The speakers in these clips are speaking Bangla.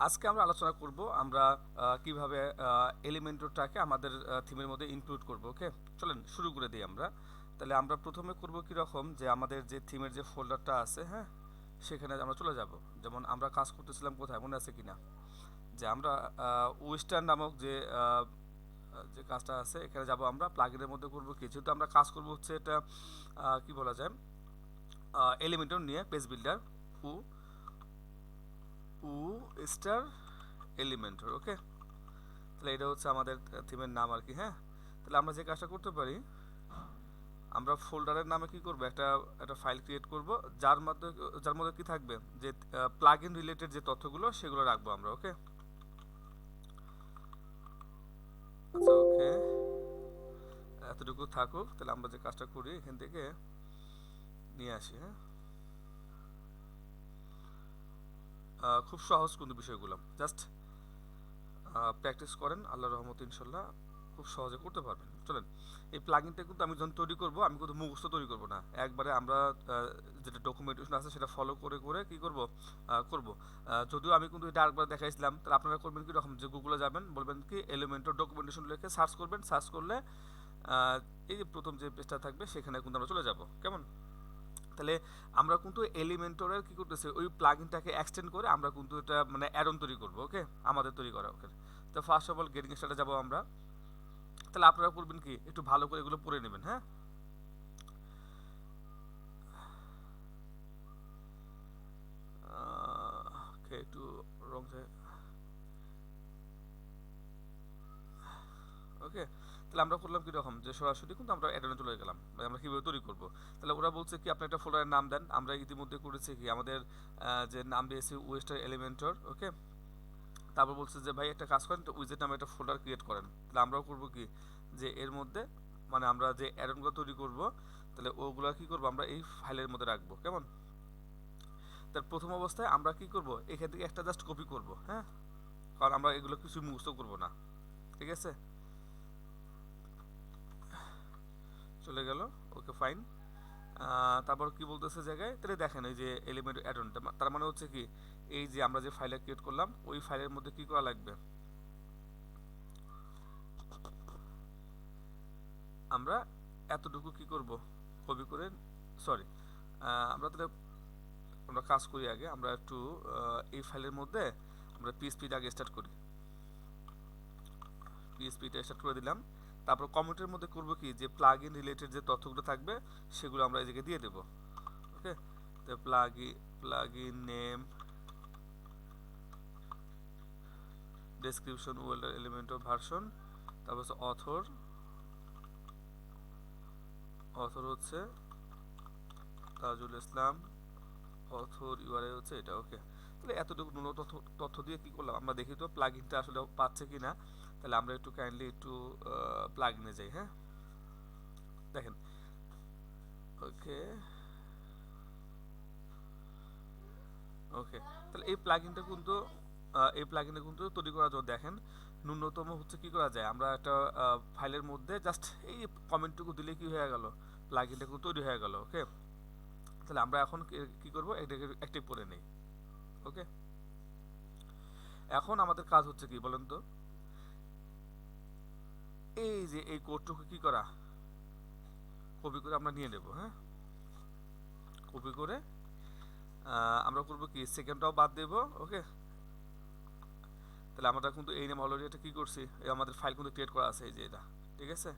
আজকে আমরা আলোচনা করব আমরা কিভাবে এলিমেন্টরটাকে আমাদের থিমের মধ্যে ইনক্লুড করব। ওকে, চলেন শুরু করে দিই আমরা। তাহলে আমরা প্রথমে করব কি রকম, যে আমাদের যে থিমের যে ফোল্ডারটা আছে, হ্যাঁ, সেখানে আমরা চলে যাব। যেমন আমরা কাজ করতেছিলাম কোথায়, মনে আছে কিনা, যে আমরা ওয়েস্টার্ন নামক যে কাজটা আছে, এখানে যাব। আমরা প্লাগইনের মধ্যে করব কি, যেহেতু আমরা কাজ করব হচ্ছে এটা কি বলা যায়, এলিমেন্টর নিয়ে পেজ বিল্ডার ও ও স্টার এলিমেন্টর। ওকে, তাহলে এটা হচ্ছে আমাদের থিমের নাম আর কি। হ্যাঁ, তাহলে আমরা যে কাজটা করতে পারি, আমরা ফোল্ডারের নামে কি করব, একটা একটা ফাইল ক্রিয়েট করব, যার মধ্যে কি থাকবে, যে প্লাগইন রিলেটেড যে তথ্যগুলো সেগুলো রাখবো আমরা। ওকে, আচ্ছা, ওকে, এতটুকু থাকুক। তাহলে আমরা যে কাজটা করি, এখান থেকে নিয়ে আসি। হ্যাঁ, খুব সহজ কিন্তু বিষয়গুলো, জাস্ট প্র্যাকটিস করেন, আল্লাহর রহমতে ইনশাল্লাহ খুব সহজে করতে পারবেন। চলেন, এই প্লাগইনটা কিন্তু আমি যখন তৈরি করব, আমি কিন্তু মুখস্থ তৈরি করব না, একবারে আমরা যেটা ডকুমেন্টেশন আছে সেটা ফলো করে করে কি করব, করব। যদিও আমি কিন্তু এটা আরেকবার দেখাইছিলাম, তাহলে আপনারা করবেন কি রকম, যে গুগলে যাবেন, বলবেন কি এলিমেন্টর ডকুমেন্টেশন লিখে সার্চ করবেন, সার্চ করলে এই যে প্রথম যে পেজটা থাকবে সেখানে কিন্তু আমরা চলে যাব। কেমন? তাহলে আমরা কিন্তু এলিমেন্টরের কি করতেছি, ওই প্লাগইনটাকে এক্সটেন্ড করে আমরা কিন্তু এটা মানে অ্যাডন তৈরি করব। ওকে, আমাদের তৈরি করা। ওকে, তো ফার্স্ট অফ অল গেটিং স্টার্টে যাব আমরা। তাহলে আপনারা করবেন কি, একটু ভালো করে এগুলো পড়ে নেবেন। হ্যাঁ, ওকে, একটু রং। ওকে, তাহলে আমরা করলাম কি রকম, যে সরাসরি কিন্তু আমরা অ্যাডনে চলে গেলাম, মানে আমরা কীভাবে তৈরি করব। তাহলে ওরা বলছে কি, আপনি একটা ফোল্ডারের নাম দেন। আমরা ইতিমধ্যে করেছি কি, আমাদের যে নাম দিয়েছি ওয়েস্টার এলিমেন্টর। ওকে, তারপর বলছে যে ভাই একটা কাজ করেন, উইজেট নামে একটা ফোল্ডার ক্রিয়েট করেন। তাহলে আমরাও করবো কি, যে এর মধ্যে মানে আমরা যে অ্যাডনগুলো তৈরি করব, তাহলে ওগুলো কি করব, আমরা এই ফাইলের মধ্যে রাখবো। কেমন? তার প্রথম অবস্থায় আমরা কি করব, এখান থেকে একটা জাস্ট কপি করব। হ্যাঁ, কারণ আমরা এগুলো কিছু মুখস্থ করব না। ঠিক আছে, চলে গেল। ওকে, ফাইন। তারপর কি বলতেছে জায়গায়, তাহলে দেখেন এই যে এলিমেন্ট অ্যাডনটা, তার মানে হচ্ছে কি, এই যে আমরা যে ফাইলটা ক্রিয়েট করলাম, ওই ফাইলের মধ্যে কি করা লাগবে, আমরা এতটুকু কি করব, কপি করে, সরি, আমরা তাহলে আমরা কাজ করি আগে, আমরা একটু এই ফাইলের মধ্যে আমরা পিএসপিটা আগে স্টার্ট করি। পিএসপিটা স্টার্ট করে দিলাম। তারপর কমেন্টের মধ্যে করব কি, যে প্লাগ ইন রিলেটেড যে তথ্যগুলো থাকবে সেগুলো আমরা এই জায়গায় দিয়ে দেবো। ওকে, তো plug in name, description, welder element of version, তারপর হচ্ছে অথর হচ্ছে তাজুল ইসলাম, অথর ইউআরএ হচ্ছে এটা। ওকে, তাহলে এতটুকু ন্যূনতম তথ্য দিয়ে কি করলাম, আমরা দেখি তো প্লাগইনটা আসলে পাচ্ছে কি না। তাহলে আমরা একটু কাইন্ডলি একটু প্লাগইনে যাই। হ্যাঁ, দেখেন। ওকে, ওকে, তাহলে এই প্লাগইনটা কিন্তু তৈরি করার জন্য দেখেন, ন্যূনতম হচ্ছে কি করা যায়, আমরা একটা ফাইলের মধ্যে জাস্ট এই কমেন্টটুকু দিলে কি হয়ে গেল, প্লাগইনটা কিন্তু তৈরি হয়ে গেল। ওকে, তাহলে আমরা এখন কি করব, এটাকে অ্যাক্টিভ করে নেই। ওকে, এখন আমাদের কাজ হচ্ছে কি বলেন তো, এই যে এই কোডটুকু কি করা, কপি করে আমরা নিয়ে নেব। হ্যাঁ, কপি করে আমরা করব কি, সেকেন্ডটাও বাদ দেব। ওকে, তাহলে আমরা কিন্তু এই নেম অলরেডি এটা কি করছি, এই আমাদের ফাইল কিন্তু ক্রিয়েট করা আছে, এই যে এটা। ঠিক আছে,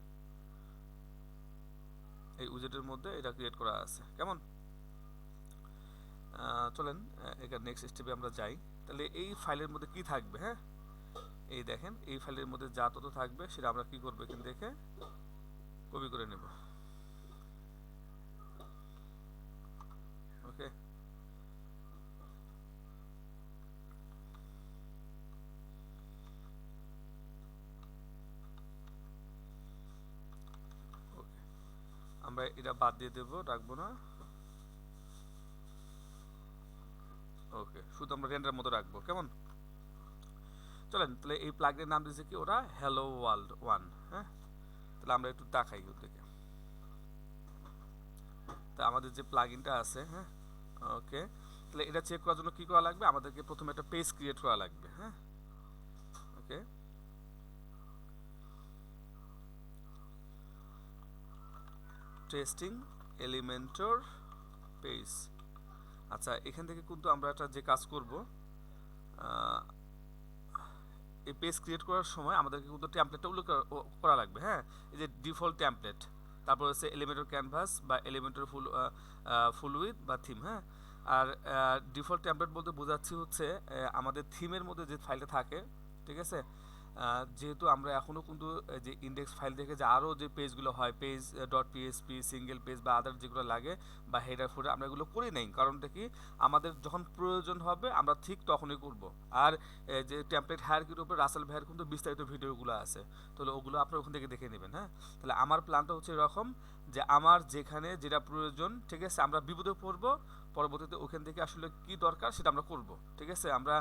এই উইজেটের মধ্যে এটা ক্রিয়েট করা আছে। কেমন? চলেন এখানে নেক্সট স্টেপে আমরা যাই। তাহলে এই ফাইলের মধ্যে কি থাকবে, হ্যাঁ, এই দেখেন, এই ফাইলের মধ্যে যা তথ্য থাকবে সেটা আমরা কি করবো, এখান থেকে কপি করে নেব। ওকে, ওকে, আমরা এটা বাদ দিয়ে দেবো, রাখবো না। ওকে, শুধু আমরা রেন্ডার মতো রাখবো। কেমন? চলেন, তাহলে এই প্লাগের নাম দিয়েছে কি ওরা, হ্যালো ওয়ার্ল্ড ওয়ান। হ্যাঁ, তাহলে আমরা একটু দেখাই ওদেরকে। তা আমাদের যে প্লাগইনটা আছে, হ্যাঁ, ওকে, তাহলে এটা চেক করার জন্য কী করা লাগবে, আমাদেরকে প্রথমে একটা পেজ ক্রিয়েট করা লাগবে। হ্যাঁ, ওকে, টেস্টিং এলিমেন্টর পেজ। আচ্ছা, এখান থেকে কিন্তু আমরা একটা যে কাজ করব, এই পেজ ক্রিয়েট করার সময় আমাদেরকে কিন্তু ট্যাম্পলেটটা উল্লেখ করা লাগবে। হ্যাঁ, এই যে ডিফল্ট ট্যাম্পলেট, তারপর হচ্ছে এলিমেন্টর ক্যানভাস বা এলিমেন্টর ফুল উইথ বা থিম। হ্যাঁ, আর ডিফল্ট ট্যাম্পলেট বলতে বোঝাচ্ছি হচ্ছে আমাদের থিমের মধ্যে যে ফাইলটা থাকে, ঠিক আছে, যেহেতু আমরা এখনও কিন্তু যে ইন্ডেক্স ফাইল থেকে যে আরও যে পেজগুলো হয়, page dot PSP, single page বা আদার যেগুলো লাগে বা হেডার ফুডার, আমরা এগুলো করি নাই। কারণটা কি, আমাদের যখন প্রয়োজন হবে আমরা ঠিক তখনই করব। আর যে টেমপ্লেট হায়ারার্কির উপরে রাসেল ভাইয়ের কিন্তু বিস্তারিত ভিডিওগুলো আছে, তাহলে ওগুলো আপনারা ওখান থেকে দেখে নেবেন। হ্যাঁ, তাহলে আমার প্ল্যানটা হচ্ছে এরকম যে আমার যেখানে যেটা প্রয়োজন, ঠিক আছে, আমরা বিপদে পড়বো, পরবর্তীতে ওখান থেকে আসলে কি দরকার সেটা আমরা করব। ঠিক আছে, আমরা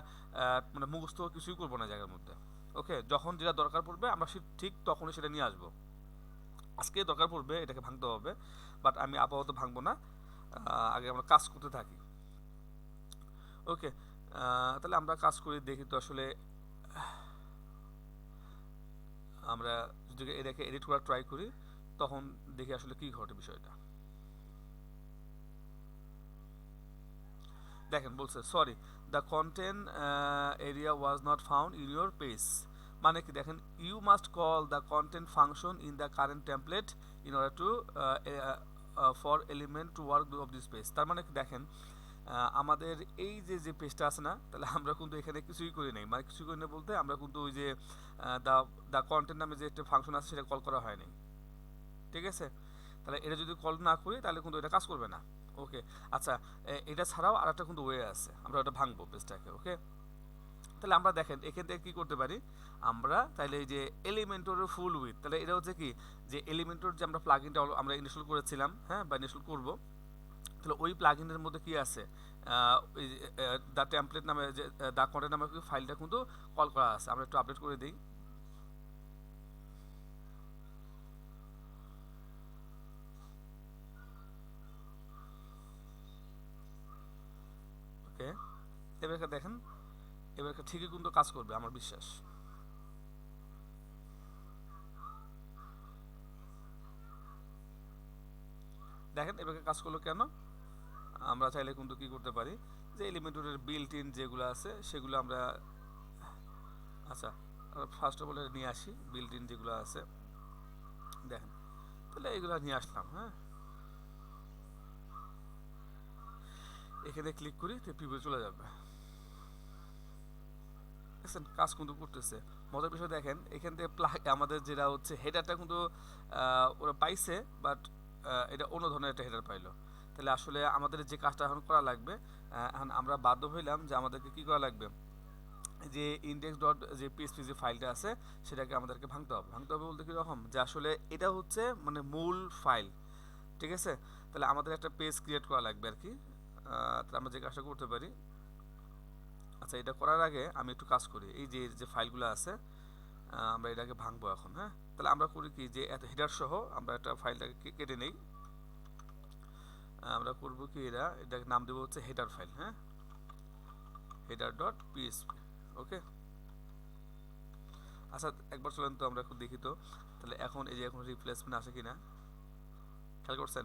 মানে মুখস্থ কিছুই করবো না জায়গার মধ্যে। ওকে, যখন যেটা দরকার পড়বে আমরা ঠিক তখনই সেটা নিয়ে আসবো। আজকে দরকার পড়বে এটাকে ভাঙতে হবে, বাট আমি আপাতত ভাঙবো না, আগে আমরা কাজ করতে থাকি। ওকে, তাহলে আমরা কাজ করি, দেখি তো আসলে আমরা যদি এটাকে এডিট করার ট্রাই করি তখন দেখি আসলে কি ঘটে বিষয়টা। দেখেন বলছে sorry, the content area was not found in your page. মানে কি দেখেন, you must call the content function in the current template in order to for element to work of this page. তার মানে কি দেখেন, আমাদের এই যে যে পেজটা আছে না, তাহলে আমরা কিন্তু এখানে কিছুই করি নাই। মানে কিছুই করি না বলতে আমরা কিন্তু ওই যে দ্য দ্য কন্টেন্ট নামে যে একটা ফাংশন আছে সেটা কল করা হয়নি। ঠিক আছে, তাহলে এটা যদি কল না করি তাহলে কিন্তু এটা কাজ করবে না। ওকে, আচ্ছা, এটা ছাড়াও আর একটা কিন্তু ওয়ে আছে, আমরা ওটা ভাঙবো পেজটাকে। ওকে, তাহলে আমরা দেখেন এখান থেকে কী করতে পারি, আমরা তাহলে এই যে এলিমেন্টরের ফুল উইথ, তাহলে এটা হচ্ছে কি যে এলিমেন্টর যে আমরা প্লাগইনটা আমরা ইনস্টল করেছিলাম, হ্যাঁ, বা ইনস্টল করব, তাহলে ওই প্লাগইনের মধ্যে কি আছে, ওই দ্য টেমপ্লেট নামে যে দ্য কন্টেন্ট নামে ফাইলটা কিন্তু কল করা আছে। আমরা একটু আপডেট করে দিই। ওকে, এবারকে দেখেন, এবারকে ঠিকই কিন্তু কাজ করবে আমার বিশ্বাস। দেখেন এবারকে কাজ করলো কেন, আমরা চাইলে কিন্তু কী করতে পারি, যে এলিমেন্টরের বিল্ট ইন যেগুলো আছে সেগুলো আমরা, আচ্ছা, ফার্স্ট অফ অল নিয়ে আসি বিল্ট ইন যেগুলো আছে। দেখেন, তাহলে এগুলো নিয়ে আসলাম। হ্যাঁ, এখানে ক্লিক করি তো প্রিভিউ চলে যাবে। দেখছেন কাজ কিন্তু করতেছে। মজার বিষয় দেখেন, এখান থেকে আমাদের যেটা হচ্ছে হেডারটা কিন্তু ওরা পাইছে, বাট এটা অন্য ধরনের একটা হেডার পাইলো। তাহলে আসলে আমাদের যে কাজটা এখন করা লাগবে, এখন আমরা বাধ্য হইলাম যে আমাদেরকে কী করা লাগবে, যে ইন্ডেক্স ডট যে পিএসপি যে ফাইলটা আছে সেটাকে আমাদেরকে ভাঙতে হবে। ভাঙতে হবে বলতে কীরকম, যে আসলে এটা হচ্ছে মানে মূল ফাইল। ঠিক আছে, তাহলে আমাদের একটা পেজ ক্রিয়েট করা লাগবে আর কি। তাহলে আমরা যে কাজটা করতে পারি, আচ্ছা, এটা করার আগে আমি একটু কাজ করি, এই যে যে ফাইলগুলো আছে আমরা এটাকে ভাঙবো এখন। হ্যাঁ, তাহলে আমরা করি কি, যে এত হেডার সহ আমরা একটা ফাইলটাকে কেটে নেই। আমরা করব কি, এটাকে নাম দেবো হচ্ছে হেডার ফাইল। হ্যাঁ, হেডার ডট পিএসপি। ওকে, আচ্ছা, একবার চলেন তো আমরা একটু দেখি তো, তাহলে এখন এই যে এখন রিপ্লেসমেন্ট আসে কিনা খেয়াল করছেন।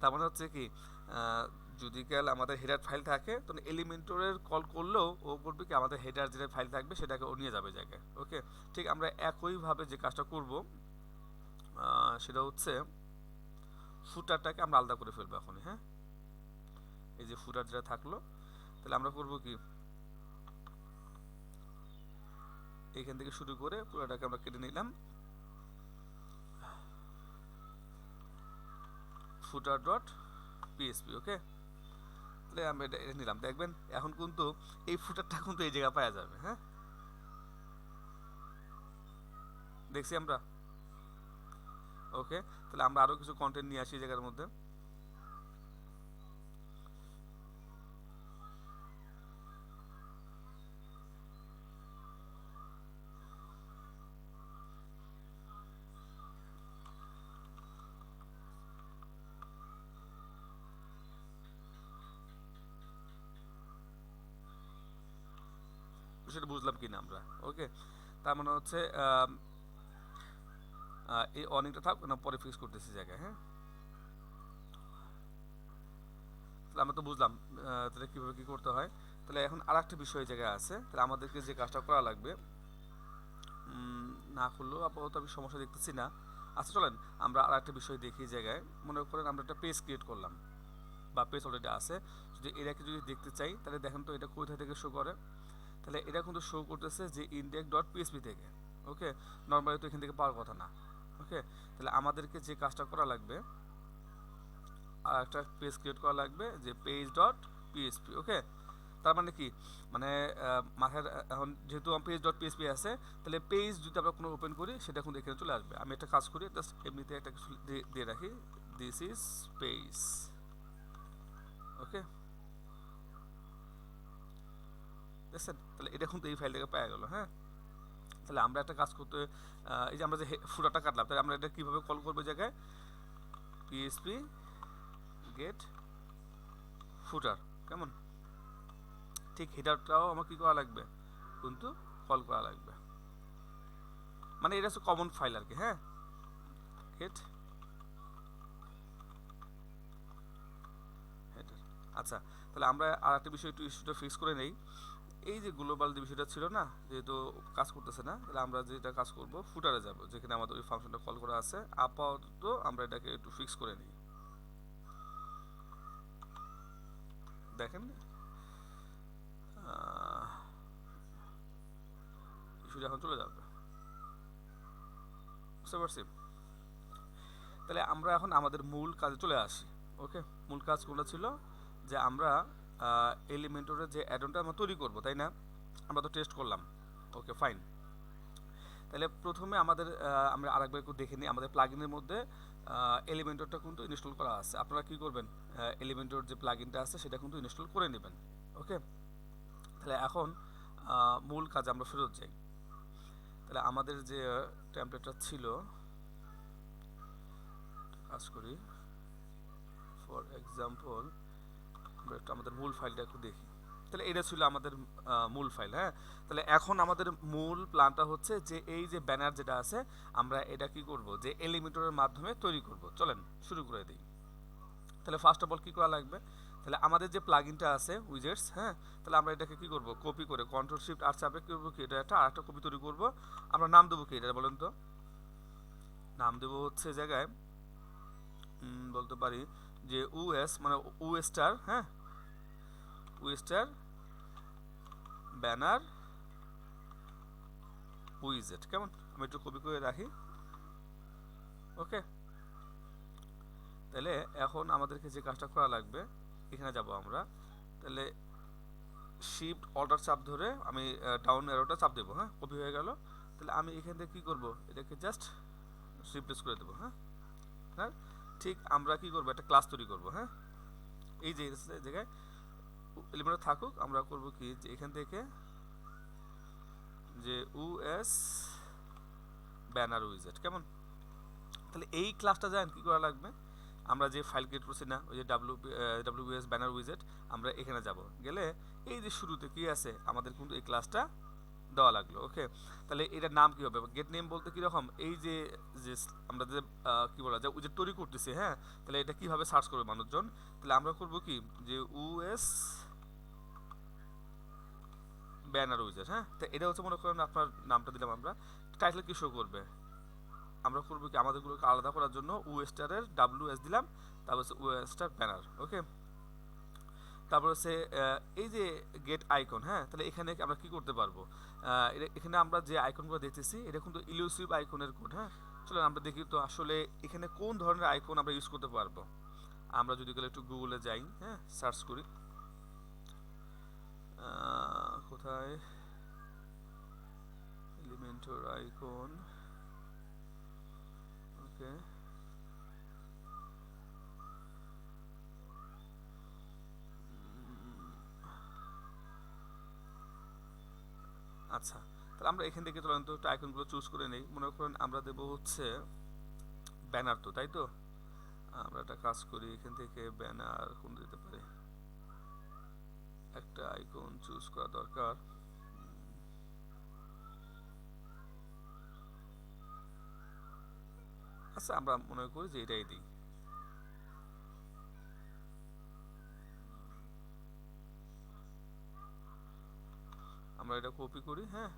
তার মানে হচ্ছে কি, যদি কাল আমাদের হেডার ফাইল থাকে তখন এলিমেন্টরের কল করলেও ও করবে কি, আমাদের হেডার যেটা ফাইল থাকবে সেটাকে ও নিয়ে যাবে জায়গায়। ওকে, ঠিক আমরা একইভাবে যে কাজটা করব সেটা হচ্ছে ফুটারটাকে আমরা আলাদা করে ফেলবো এখনই। হ্যাঁ, এই যে ফুটার যেটা থাকলো, তাহলে আমরা করব কি, এইখান থেকে শুরু করে পুরোটাকে আমরা কেটে নিলাম, ফুটার ডট পিএসপি। ওকে, তাহলে আমরা এটা নিলাম, দেখবেন এখন কিন্তু এই ফুটারটা কিন্তু এই জায়গায় পাওয়া যাবে। হ্যাঁ, দেখছি আমরা। ওকে, তাহলে আমরা আরও কিছু কন্টেন্ট নিয়ে আসি এই জায়গার মধ্যে। বিষয়টা বুঝলাম কিনা আমরা। ওকে, তার মানে হচ্ছে এই অনেকটা থাক না, পরে ফিক্স করতেছি জায়গায়। হ্যাঁ, তাহলে আমরা তো বুঝলাম তাহলে কীভাবে কী করতে হয়। তাহলে এখন আর একটা বিষয় এই জায়গায় আছে, তাহলে আমাদেরকে যে কাজটা করা লাগবে, না করলেও আপাতত আমি সমস্যা দেখতেছি না। আচ্ছা চলেন আমরা আর একটা বিষয় দেখি এই জায়গায়। মনে করেন আমরা একটা পেজ ক্রিয়েট করলাম বা পেজ অলরেডি আছে, যদি এটাকে যদি দেখতে চাই তাহলে দেখেন তো এটা কোথা থেকে শো করে। তাহলে এটা কিন্তু শো করতেছে যে index.php থেকে। ওকে, নর্মালি তো এখান থেকে পাওয়ার কথা না। ওকে, তাহলে আমাদেরকে যে কাজটা করা লাগবে, আর একটা পেজ ক্রিয়েট করা লাগবে যে page.php। ওকে, তার মানে কি, মানে মাথায় এখন যেহেতু page.php আছে, তাহলে পেজ যদি আমরা কোনো ওপেন করি সেটা কিন্তু এখানে চলে আসবে। আমি একটা কাজ করি, জাস্ট এমনিতে একটা কিছু দিয়ে রাখি, দিস ইজ পেজ। ওকে, দেখছেন, তাহলে এটা কিন্তু এই ফাইলটাকে পাওয়া গেল। হ্যাঁ, তাহলে আমরা একটা কাজ করতে, এই যে আমরা যে ফুটারটা কাটলাম, তাহলে আমরা এটা কীভাবে কল করবো জায়গায়, পিএসপি গেট ফুটার। কেমন, ঠিক হেডারটাও আমার কী করা লাগবে, কিন্তু কল করা লাগবে। মানে এটা হচ্ছে কমন ফাইল আর কি। হ্যাঁ, গেট হেডার। আচ্ছা, তাহলে আমরা আর একটা বিষয় একটু ইস্যুটা ফিক্স করে নেই। এই যে গ্লোবাল যে বিষয়টা ছিল না, যেহেতু কাজ করতেছে না, তাহলে আমরা যেটা কাজ করব, ফুটারে যাব যেখানে আমাদের ওই ফাংশনটা কল করা আছে। আপাতত আমরা এটাকে একটু ফিক্স করে নিই। দেখেন ইস্যুটা এখন চলে যাবে, বুঝতে পারছি। তাহলে আমরা এখন আমাদের মূল কাজে চলে আসি। ওকে, মূল কাজ কোনটা ছিল, যে আমরা এলিমেন্টরের যে অ্যাডনটা আমরা তৈরি করব, তাই না? আমরা তো টেস্ট করলাম। ওকে ফাইন, তাহলে প্রথমে আমাদের আমরা আরেকবার একটু দেখে নিই, আমাদের প্লাগইনের মধ্যে এলিমেন্টরটা কিন্তু ইনস্টল করা আছে। আপনারা কি করবেন, এলিমেন্টর যে প্লাগইনটা আছে সেটা কিন্তু ইনস্টল করে নেবেন। ওকে, তাহলে এখন মূল কাজে আমরা ফেরত যাই। তাহলে আমাদের যে টেমপ্লেটটা ছিল, কাজ করি, ফর এক্সাম্পল আমরা একটু আমাদের মূল ফাইলটা একটু দেখি। তাহলে এটা ছিল আমাদের মূল ফাইল। হ্যাঁ, তাহলে এখন আমাদের মূল প্ল্যানটা হচ্ছে যে এই যে ব্যানার যেটা আছে, আমরা এটা কি করব, যে এলিমেন্টরের মাধ্যমে তৈরি করব। চলেন শুরু করে দিই। তাহলে ফার্স্ট অফ অল কী করা লাগবে, তাহলে আমাদের যে প্লাগইনটা আছে উইজেটস, হ্যাঁ, তাহলে আমরা এটাকে কি করব, কপি করে কন্ট্রোল শিফট আর চাপে কি করব, কি এটা একটা আরেকটা কপি তৈরি করব। আমরা নাম দেবো কি, এটা বলেন তো? নাম দেবো হচ্ছে জায়গায় বলতে পারি যে ইউএস, মানে ইউএস্টার। হ্যাঁ, ইউএস্টার ব্যানার উইজেট। কেমন, আমি একটু কপি করে রাখি। ওকে, তাহলে এখন আমাদেরকে যে কাজটা করা লাগবে, এখানে যাব আমরা। তাহলে শিফট অল্টার চাপ ধরে আমি ডাউন অ্যারোটা চাপ দেবো। হ্যাঁ, কপি হয়ে গেল। তাহলে আমি এখান থেকে কী করবো, এটাকে জাস্ট রিপ্লেস করে দেবো। হ্যাঁ, হ্যাঁ, ঠিক আমরা কি করবো, একটা ক্লাস তৈরি করবো। হ্যাঁ, এই যে জায়গায় এলিমেন্ট থাকুক, আমরা করব কি, যে এখান থেকে যে ইউএস ব্যানার উইজেট। কেমন, তাহলে এই ক্লাসটা জানেন কি করা লাগবে, আমরা যে ফাইল ক্রিয়েট করছি না, ওই যে ডাব্লিউএস ব্যানার উইজেট, আমরা এখানে যাব, গেলে এই যে শুরুতে কি আছে আমাদের কিন্তু এই ক্লাসটা দেওয়া লাগলো। ওকে, তাহলে এটার নাম কি হবে, গেট নেম বলতে কীরকম, এই যে যে আমরা যে কী বলা যায় উইজেট তৈরি করতেছি। হ্যাঁ, তাহলে এটা কীভাবে সার্চ করবে মানুষজন, তাহলে আমরা করব কি, যে ইউএস ব্যানার উইজেট। হ্যাঁ, তো এটা হচ্ছে মনে করেন আপনার নামটা দিলাম আমরা, টাইটেল কি শো করবে, আমরা করবো কি, আমাদেরগুলোকে আলাদা করার জন্য ওয়েস্টারের ডাব্লিউএস দিলাম, তারপর হচ্ছে ওয়েস্টার ব্যানার। ওকে, তারপর হচ্ছে এই যে গেট আইকন। হ্যাঁ, তাহলে এখানে আমরা কি করতে পারবো, এখানে আমরা যে আইকনগুলো দেখতেছি এটা কিন্তু ইলুসিভ আইকনের কোড। হ্যাঁ, চলো আমরা দেখি তো আসলে এখানে কোন ধরনের আইকন আমরা ইউজ করতে পারবো। আমরা যদি গেলে একটু গুগলে যাই, হ্যাঁ, সার্চ করি, কোথায় এলিমেন্টর আইকন। ওকে, আচ্ছা, তাহলে আমরা এখান থেকে চলেন তো একটু আইকনগুলো চুজ করে নেই। মনে করেন আমরা দেবো হচ্ছে ব্যানার, তো তাই তো, আমরা একটা কাজ করি, এখান থেকে ব্যানার কোন দিতে পারি, একটা আইকন চুজ করা দরকার। আচ্ছা আমরা মনে করি যে এটাই দিই। আমরা এটা কপি করি, হ্যাঁ,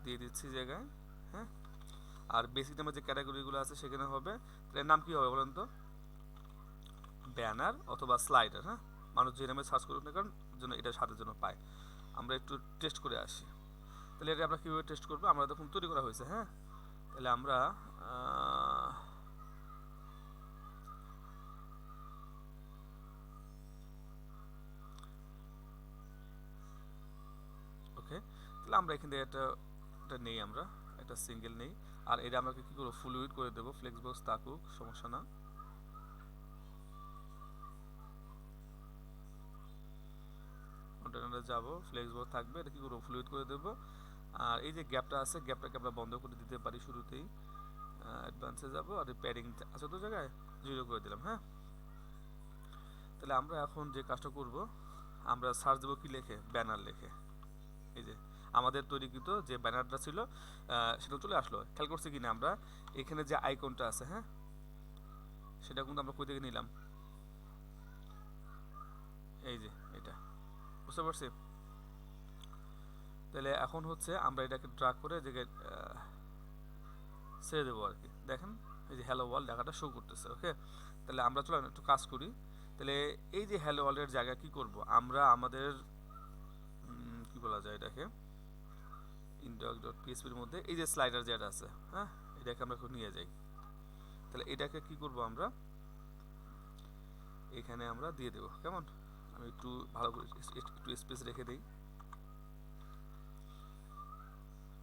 দিয়ে দিচ্ছি জায়গায়, হ্যাঁ। আর বেসিক নামের যে ক্যাটাগরিগুলো আছে সেখানে হবে, এর নাম কি হবে বলেন তো? ব্যানার অথবা স্লাইডার, হ্যাঁ। মানুষ যে নামে সার্চ করুক না কারণ যেন এটা সাথে যেন পায়। আমরা একটু টেস্ট করে আসি। তাহলে এটা আমরা কীভাবে টেস্ট করবো? আমরা দেখুন তৈরি করা হয়েছে, হ্যাঁ। তাহলে আমরা ওকে, তাহলে আমরা এখান থেকে এটা নেই, আমরা একটা সিঙ্গেল নেই। আর এটা আমরা কী করবো? ফুল উইড করে দেবো, ফ্লেক্স বক্স থাকুক, সমস্যা না। কন্টেনারে যাব, ফ্লেক্স বক্স থাকবে, এটা কী করবো? ফুল উইড করে দেবো। আর এই যে গ্যাপটা আছে, গ্যাপটাকে আমরা বন্ধ করে দিতে পারি শুরুতেই। অ্যাডভান্সে যাব, আর প্যাডিং আছে তো জায়গায় 0 করে দিলাম, হ্যাঁ। তাহলে আমরা এখন যে কাজটা করব, আমরা সার্চ দেবো কি লিখে? ব্যানার লিখে। এই যে আমাদের তৈরিকৃত যে ব্যানারটা ছিল সেটা চলে আসলো। খেয়াল করছি কিনা আমরা এখানে যে আইকনটা আছে, হ্যাঁ, সেটা কিন্তু আমরা কই থেকে নিলাম? এই যে এটা, বুঝতে পারছি? তাহলে এখন হচ্ছে আমরা এটাকে ড্রাগ করে জায়গায় ছেড়ে দেবো আর কি। দেখেন এই যে হ্যালো ওয়ার্ল্ড লেখাটা শো করতেছে, ওকে। তাহলে আমরা চলো একটু কাজ করি। তাহলে এই যে হ্যালো ওয়ার্ল্ডের জায়গায় কি করব? আমরা আমাদের কি বলা যায় এটাকে, index.php এর মধ্যে এই যে স্লাইডার যেটা আছে, হ্যাঁ, এটাকে আমরা এখন নিয়ে যাই। তাহলে এটাকে কি করব? আমরা এখানে আমরা দিয়ে দেব, কেমন? আমি একটু ভালো করে একটু স্পেস রেখে দেই,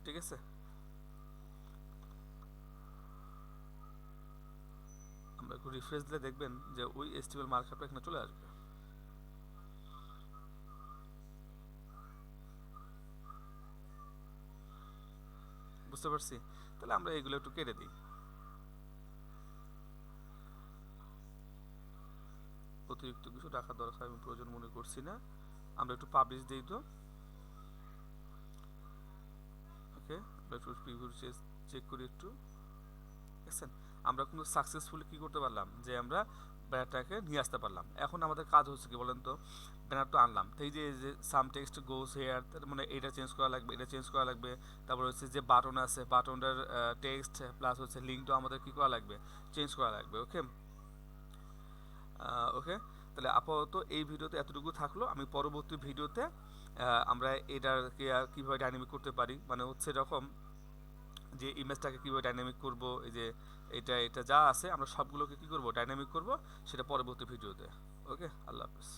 ঠিক আছে। আমরা একটু রিফ্রেশ দিলে দেখবেন যে ওই HTML মার্কআপটা এখানে চলে আসবে। বুঝতে পারছি? তাহলে আমরা এগুলো একটু কেটে দিই, অতিরিক্ত কিছু রাখার দরকার আমি প্রয়োজন মনে করছি না। আমরা একটু পাবলিশ দিই তো, ওকে। আমরা একটু প্রিভিউ চেক করি একটু, দেখছেন? আমরা কিন্তু সাকসেসফুলি কি করতে পারলাম, যে আমরা ব্যানারটাকে নিয়ে আসতে পারলাম। এখন আমাদের কাজ হচ্ছে কি বলেন তো? ব্যানার তো আনলাম, তো এই যে সাম টেক্সট গোস হেয়ার, মানে এটা চেঞ্জ করা লাগবে, এটা চেঞ্জ করা লাগবে। তারপর হচ্ছে যে বাটন আছে, বাটনটার টেক্সট প্লাস হচ্ছে লিঙ্কটাও আমাদের কি করা লাগবে? চেঞ্জ করা লাগবে, ওকে। ওকে, তাহলে আপাতত এই ভিডিওতে এতটুকু থাকলো। আমি পরবর্তী ভিডিওতে আমরা এটাকে কীভাবে ডাইনামিক করতে পারি, মানে হচ্ছে এরকম যে ইমেজটাকে কীভাবে ডাইনামিক করব, এই যে এটা যা আছে আমরা সবগুলোকে কী করব? ডাইনামিক করব, সেটা পরবর্তী ভিডিওতে। ওকে, আল্লাহ হাফেজ।